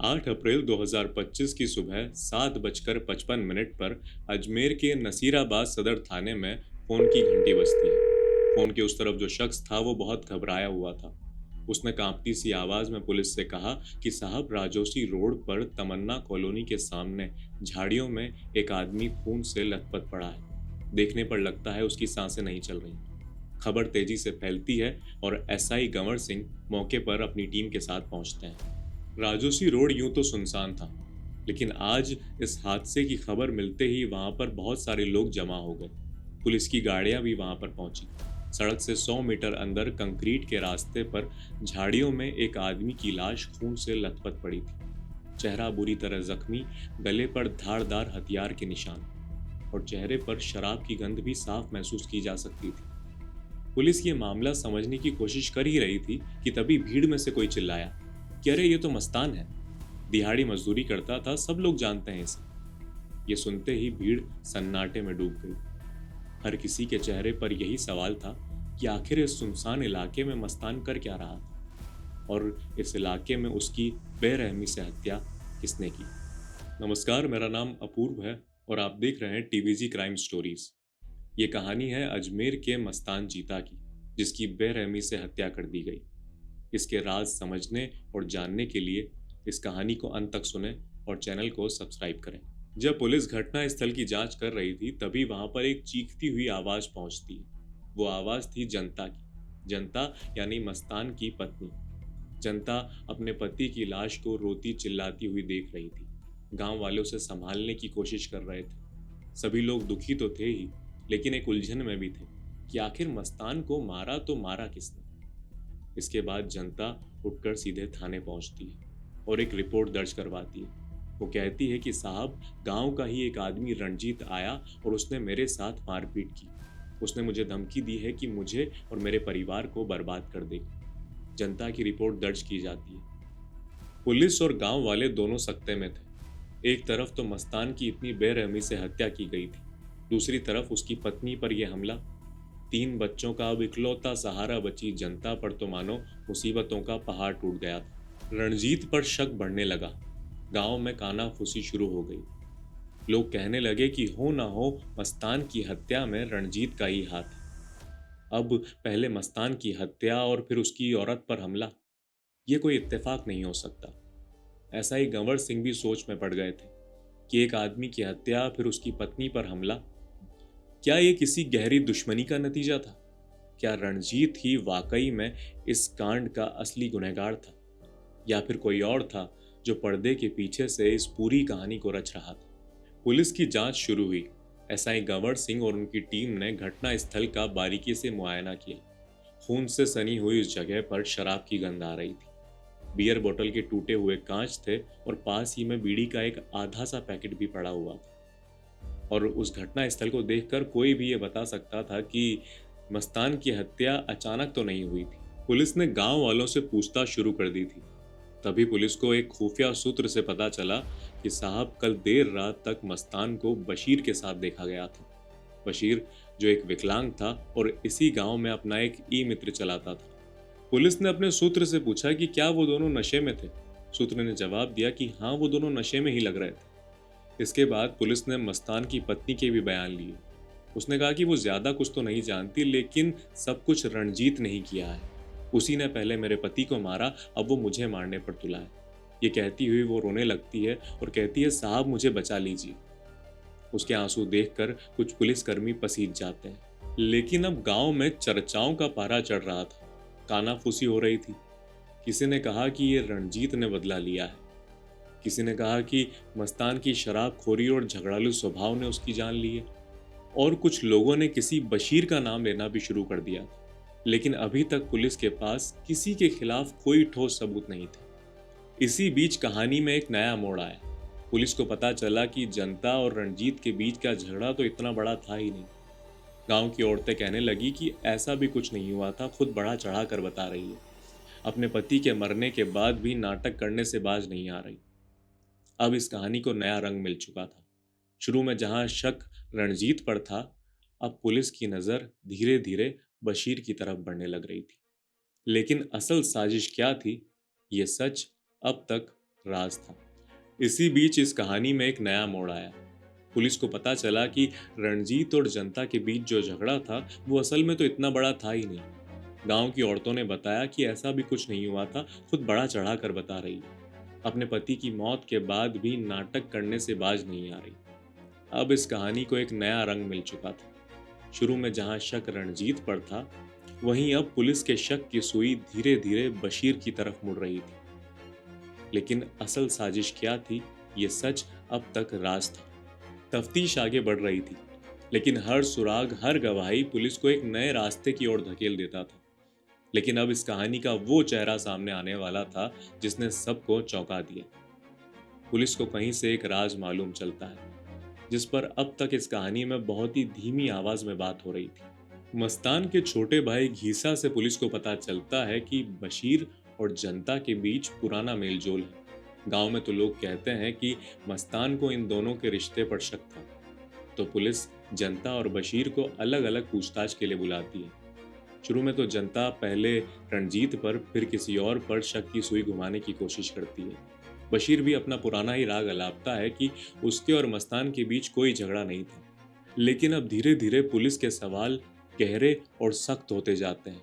8 अप्रैल 2025 की सुबह 7:55 पर अजमेर के नसीराबाद सदर थाने में फोन की घंटी बजती है। फोन के उस तरफ जो शख्स था वो बहुत घबराया हुआ था। उसने कांपती सी आवाज में पुलिस से कहा कि साहब, राजोशी रोड पर तमन्ना कॉलोनी के सामने झाड़ियों में एक आदमी खून से लथपथ पड़ा है। देखने पर लगता है उसकी सांसें नहीं चल रही। खबर तेजी से फैलती है और एसआई गंवर सिंह मौके पर अपनी टीम के साथ पहुंचते हैं। राजोशी रोड यूं तो सुनसान था, लेकिन आज इस हादसे की खबर मिलते ही वहां पर बहुत सारे लोग जमा हो गए। पुलिस की गाड़ियां भी वहां पर पहुंची। सड़क से 100 मीटर अंदर कंक्रीट के रास्ते पर झाड़ियों में एक आदमी की लाश खून से लथपथ पड़ी थी। चेहरा बुरी तरह जख्मी, गले पर धारदार हथियार के निशान और चेहरे पर शराब की गंध भी साफ महसूस की जा सकती थी। पुलिस ये मामला समझने की कोशिश कर ही रही थी कि तभी भीड़ में से कोई चिल्लाया कि अरे, ये तो मस्तान है। दिहाड़ी मजदूरी करता था, सब लोग जानते हैं इसे। ये सुनते ही भीड़ सन्नाटे में डूब गई। हर किसी के चेहरे पर यही सवाल था कि आखिर इस सुनसान इलाके में मस्तान कर क्या रहा था और इस इलाके में उसकी बेरहमी से हत्या किसने की। नमस्कार, मेरा नाम अपूर्व है और आप देख रहे हैं टीवीजी क्राइम स्टोरीज। ये कहानी है अजमेर के मस्तान जीता की, जिसकी बेरहमी से हत्या कर दी गई। इसके राज समझने और जानने के लिए इस कहानी को अंत तक सुनें और चैनल को सब्सक्राइब करें। जब पुलिस घटना स्थल की जांच कर रही थी, तभी वहां पर एक चीखती हुई आवाज पहुंचती है। वो आवाज थी जनता की। जनता यानी मस्तान की पत्नी। जनता अपने पति की लाश को रोती चिल्लाती हुई देख रही थी। गांव वालों से संभालने की कोशिश कर रहे थे। सभी लोग दुखी तो थे ही, लेकिन एक उलझन में भी थे कि आखिर मस्तान को मारा तो मारा किसने। इसके बाद जनता उठकर सीधे थाने पहुंचती है और एक रिपोर्ट दर्ज करवाती है। वो कहती है कि साहब, गांव का ही एक आदमी रणजीत आया और उसने मेरे साथ मारपीट की। उसने मुझे धमकी दी है कि मुझे और मेरे परिवार को बर्बाद कर देगा। जनता की रिपोर्ट दर्ज की जाती है। पुलिस और गांव वाले दोनों सकते में थे। एक तरफ तो मस्तान की इतनी बेरहमी से हत्या की गई थी, दूसरी तरफ उसकी पत्नी पर यह हमला। 3 बच्चों का अब इकलौता सहारा बची जनता पर तो मानो मुसीबतों का पहाड़ टूट गया था। रणजीत पर शक बढ़ने लगा। गांव में कानाफूसी शुरू हो गई। लोग कहने लगे कि हो ना हो, मस्तान की हत्या में रणजीत का ही हाथ है। अब पहले मस्तान की हत्या और फिर उसकी औरत पर हमला, ये कोई इत्तेफाक नहीं हो सकता। ऐसा ही गंवर सिंह भी सोच में पड़ गए थे कि एक आदमी की हत्या फिर उसकी पत्नी पर हमला, क्या ये किसी गहरी दुश्मनी का नतीजा था? क्या रणजीत ही वाकई में इस कांड का असली गुनहगार था, या फिर कोई और था जो पर्दे के पीछे से इस पूरी कहानी को रच रहा था? पुलिस की जांच शुरू हुई। एसआई गंवर सिंह और उनकी टीम ने घटना स्थल का बारीकी से मुआयना किया। खून से सनी हुई उस जगह पर शराब की गंध आ रही थी। बियर बोतल के टूटे हुए कांच थे और पास ही में बीड़ी का एक आधा सा पैकेट भी पड़ा हुआ था। और उस घटना स्थल को देखकर कोई भी ये बता सकता था कि मस्तान की हत्या अचानक तो नहीं हुई थी। पुलिस ने गांव वालों से पूछताछ शुरू कर दी थी। तभी पुलिस को एक खुफिया सूत्र से पता चला कि साहब, कल देर रात तक मस्तान को बशीर के साथ देखा गया था। बशीर जो एक विकलांग था और इसी गांव में अपना एक ई मित्र चलाता था। पुलिस ने अपने सूत्र से पूछा कि क्या वो दोनों नशे में थे। सूत्र ने जवाब दिया कि हाँ, वो दोनों नशे में ही लग रहे थे। इसके बाद पुलिस ने मस्तान की पत्नी के भी बयान लिए। उसने कहा कि वो ज्यादा कुछ तो नहीं जानती, लेकिन सब कुछ रणजीत ने ही किया है। उसी ने पहले मेरे पति को मारा, अब वो मुझे मारने पर तुला है। ये कहती हुई वो रोने लगती है और कहती है, साहब मुझे बचा लीजिए। उसके आंसू देखकर कुछ पुलिसकर्मी पसीज जाते हैं। लेकिन अब गांव में चर्चाओं का पारा चढ़ रहा था। कानाफूसी हो रही थी। किसी ने कहा कि ये रणजीत ने बदला लिया है। किसी ने कहा कि मस्तान की शराबखोरी और झगड़ालू स्वभाव ने उसकी जान ली है। और कुछ लोगों ने किसी बशीर का नाम लेना भी शुरू कर दिया। लेकिन अभी तक पुलिस के पास किसी के खिलाफ कोई ठोस सबूत नहीं थे। इसी बीच कहानी में एक नया मोड़ आया। पुलिस को पता चला कि जनता और रणजीत के बीच का झगड़ा तो इतना बड़ा था ही नहीं। गांव की औरतें कहने लगी कि ऐसा भी कुछ नहीं हुआ था, खुद बढ़ा चढ़ा कर बता रही है। अपने पति के मरने के बाद भी नाटक करने से बाज नहीं आ रही। अब इस कहानी को नया रंग मिल चुका था। शुरू में जहां शक रणजीत पर था, अब पुलिस की नजर धीरे धीरे बशीर की तरफ बढ़ने लग रही थी। लेकिन असल साजिश क्या थी, ये सच अब तक राज था। इसी बीच इस कहानी में एक नया मोड़ आया। पुलिस को पता चला कि रणजीत और जनता के बीच जो झगड़ा था वो असल में तो इतना बड़ा था ही नहीं। गांव की औरतों ने बताया कि ऐसा भी कुछ नहीं हुआ था, खुद बड़ा चढ़ा कर बता रही है। अपने पति की मौत के बाद भी नाटक करने से बाज नहीं आ रही। अब इस कहानी को एक नया रंग मिल चुका था। शुरू में जहां शक रणजीत पर था, वहीं अब पुलिस के शक की सुई धीरे धीरे बशीर की तरफ मुड़ रही थी। लेकिन असल साजिश क्या थी, ये सच अब तक राज था। तफ्तीश आगे बढ़ रही थी, लेकिन हर सुराग, हर गवाही पुलिस को एक नए रास्ते की ओर धकेल देता था। लेकिन अब इस कहानी का वो चेहरा सामने आने वाला था जिसने सबको चौंका दिया। पुलिस को कहीं से एक राज मालूम चलता है, जिस पर अब तक इस कहानी में बहुत ही धीमी आवाज में बात हो रही थी। मस्तान के छोटे भाई घीसा से पुलिस को पता चलता है कि बशीर और जनता के बीच पुराना मेलजोल है। गांव में तो लोग कहते हैं कि मस्तान को इन दोनों के रिश्ते पर शक था। तो पुलिस जनता और बशीर को अलग अलग पूछताछ के लिए बुलाती है। शुरू में तो जनता पहले रणजीत पर, फिर किसी और पर शक की सुई घुमाने की कोशिश करती है। बशीर भी अपना पुराना ही राग अलापता है कि उसके और मस्तान के बीच कोई झगड़ा नहीं था। लेकिन अब धीरे धीरे पुलिस के सवाल गहरे और सख्त होते जाते हैं,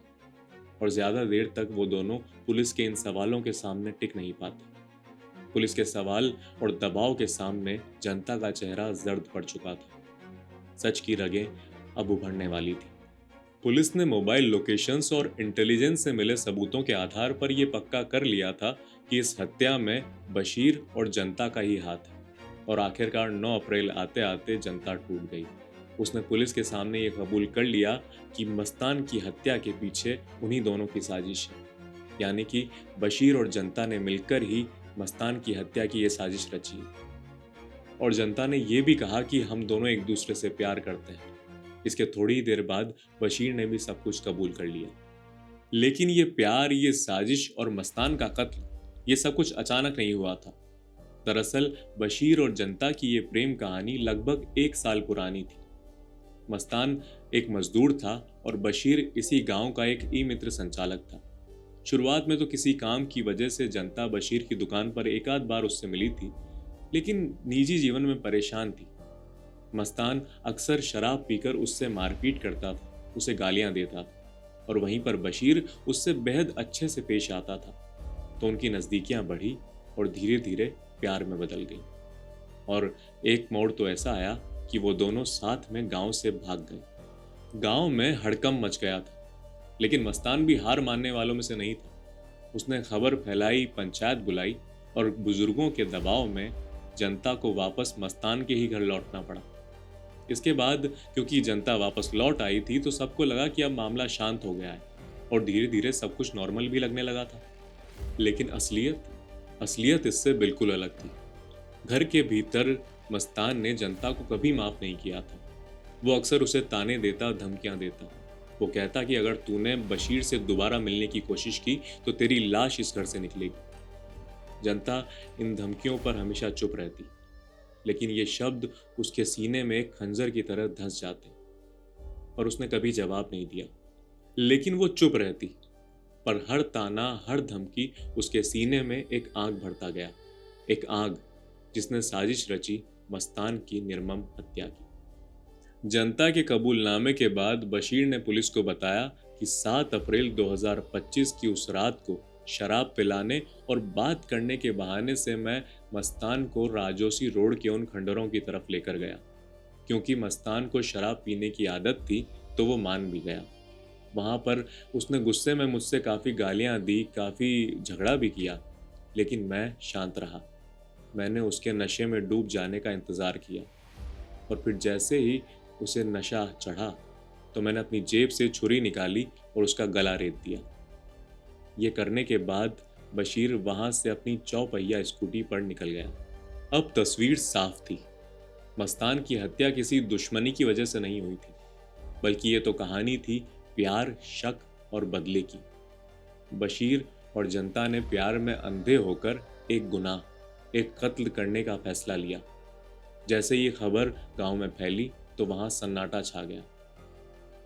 और ज्यादा देर तक वो दोनों पुलिस के इन सवालों के सामने टिक नहीं पाते। पुलिस के सवाल और दबाव के सामने जनता का चेहरा जर्द पड़ चुका था। सच की रगें अब उभरने वाली थी। पुलिस ने मोबाइल लोकेशंस और इंटेलिजेंस से मिले सबूतों के आधार पर यह पक्का कर लिया था कि इस हत्या में बशीर और जनता का ही हाथ है। और आखिरकार 9 अप्रैल आते आते जनता टूट गई। उसने पुलिस के सामने ये कबूल कर लिया कि मस्तान की हत्या के पीछे उन्हीं दोनों की साजिश है। यानी कि बशीर और जनता ने मिलकर ही मस्तान की हत्या की ये साजिश रची। और जनता ने यह भी कहा कि हम दोनों एक दूसरे से प्यार करते हैं। इसके थोड़ी ही देर बाद बशीर ने भी सब कुछ कबूल कर लिया। लेकिन ये प्यार, ये साजिश और मस्तान का कत्ल, ये सब कुछ अचानक नहीं हुआ था। दरअसल बशीर और जनता की ये प्रेम कहानी लगभग 1 साल पुरानी थी। मस्तान एक मजदूर था और बशीर इसी गांव का एक ई मित्र संचालक था। शुरुआत में तो किसी काम की वजह से जनता बशीर की दुकान पर एक आध बार उससे मिली थी, लेकिन निजी जीवन में परेशान थी। मस्तान अक्सर शराब पीकर उससे मारपीट करता था, उसे गालियां देता था, और वहीं पर बशीर उससे बेहद अच्छे से पेश आता था। तो उनकी नज़दीकियां बढ़ी और धीरे धीरे प्यार में बदल गई। और एक मोड़ तो ऐसा आया कि वो दोनों साथ में गांव से भाग गए। गांव में हड़कंप मच गया था, लेकिन मस्तान भी हार मानने वालों में से नहीं था। उसने खबर फैलाई, पंचायत बुलाई, और बुजुर्गों के दबाव में जनता को वापस मस्तान के ही घर लौटना पड़ा। इसके बाद क्योंकि जनता वापस लौट आई थी, तो सबको लगा कि अब मामला शांत हो गया है और धीरे धीरे सब कुछ नॉर्मल भी लगने लगा था। लेकिन असलियत इससे बिल्कुल अलग थी। घर के भीतर मस्तान ने जनता को कभी माफ नहीं किया था। वो अक्सर उसे ताने देता, धमकियां देता। वो कहता कि अगर तूने बशीर से दोबारा मिलने की कोशिश की तो तेरी लाश इस घर से निकलेगी। जनता इन धमकियों पर हमेशा चुप रहती, लेकिन ये शब्द उसके सीने में एक खंजर की तरह धंस जाते, और उसने कभी जवाब नहीं दिया। लेकिन वो चुप रहती, पर हर ताना, हर धमकी उसके सीने में एक आग भरता गया, एक आग जिसने साजिश रची मस्तान की निर्मम हत्या की। जनता के कबूलनामे के बाद बशीर ने पुलिस को बताया कि 7 अप्रैल 2025 की उस रात को शराब पिलाने और बात करने के बहाने से मैं मस्तान को राजोसी रोड के उन खंडरों की तरफ लेकर गया। क्योंकि मस्तान को शराब पीने की आदत थी, तो वो मान भी गया। वहाँ पर उसने गुस्से में मुझसे काफ़ी गालियाँ दी, काफ़ी झगड़ा भी किया, लेकिन मैं शांत रहा। मैंने उसके नशे में डूब जाने का इंतज़ार किया, और फिर जैसे ही उसे नशा चढ़ा तो मैंने अपनी जेब से छुरी निकाली और उसका गला रेत दिया। ये करने के बाद बशीर वहाँ से अपनी चौपहिया स्कूटी पर निकल गया। अब तस्वीर साफ थी। मस्तान की हत्या किसी दुश्मनी की वजह से नहीं हुई थी, बल्कि ये तो कहानी थी प्यार, शक और बदले की। बशीर और जनता ने प्यार में अंधे होकर एक गुनाह, एक कत्ल करने का फैसला लिया। जैसे ये खबर गांव में फैली तो वहां सन्नाटा छा गया।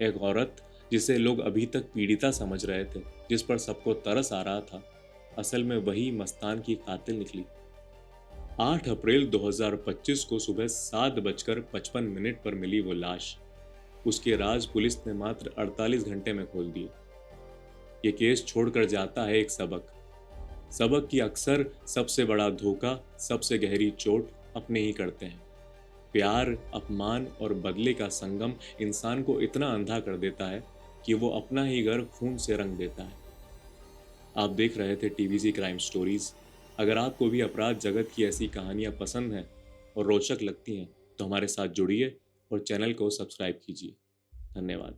एक औरत जिसे लोग अभी तक पीड़िता समझ रहे थे, जिस पर सबको तरस आ रहा था, असल में वही मस्तान की कातिल निकली। 8 अप्रैल 2025 को सुबह 7:55 पर मिली वो लाश। उसके राज पुलिस ने मात्र 48 घंटे में खोल दिए। ये केस छोड़कर जाता है एक सबक। सबक की अक्सर सबसे बड़ा धोखा, सबसे गहरी चोट अपने ही करते हैं। प्यार, अपमान और बदले का संगम इंसान को इतना अंधा कर देता है कि वो अपना ही घर खून से रंग देता है। आप देख रहे थे टीवीजी क्राइम स्टोरीज। अगर आपको भी अपराध जगत की ऐसी कहानियां पसंद हैं और रोचक लगती हैं तो हमारे साथ जुड़िए और चैनल को सब्सक्राइब कीजिए। धन्यवाद।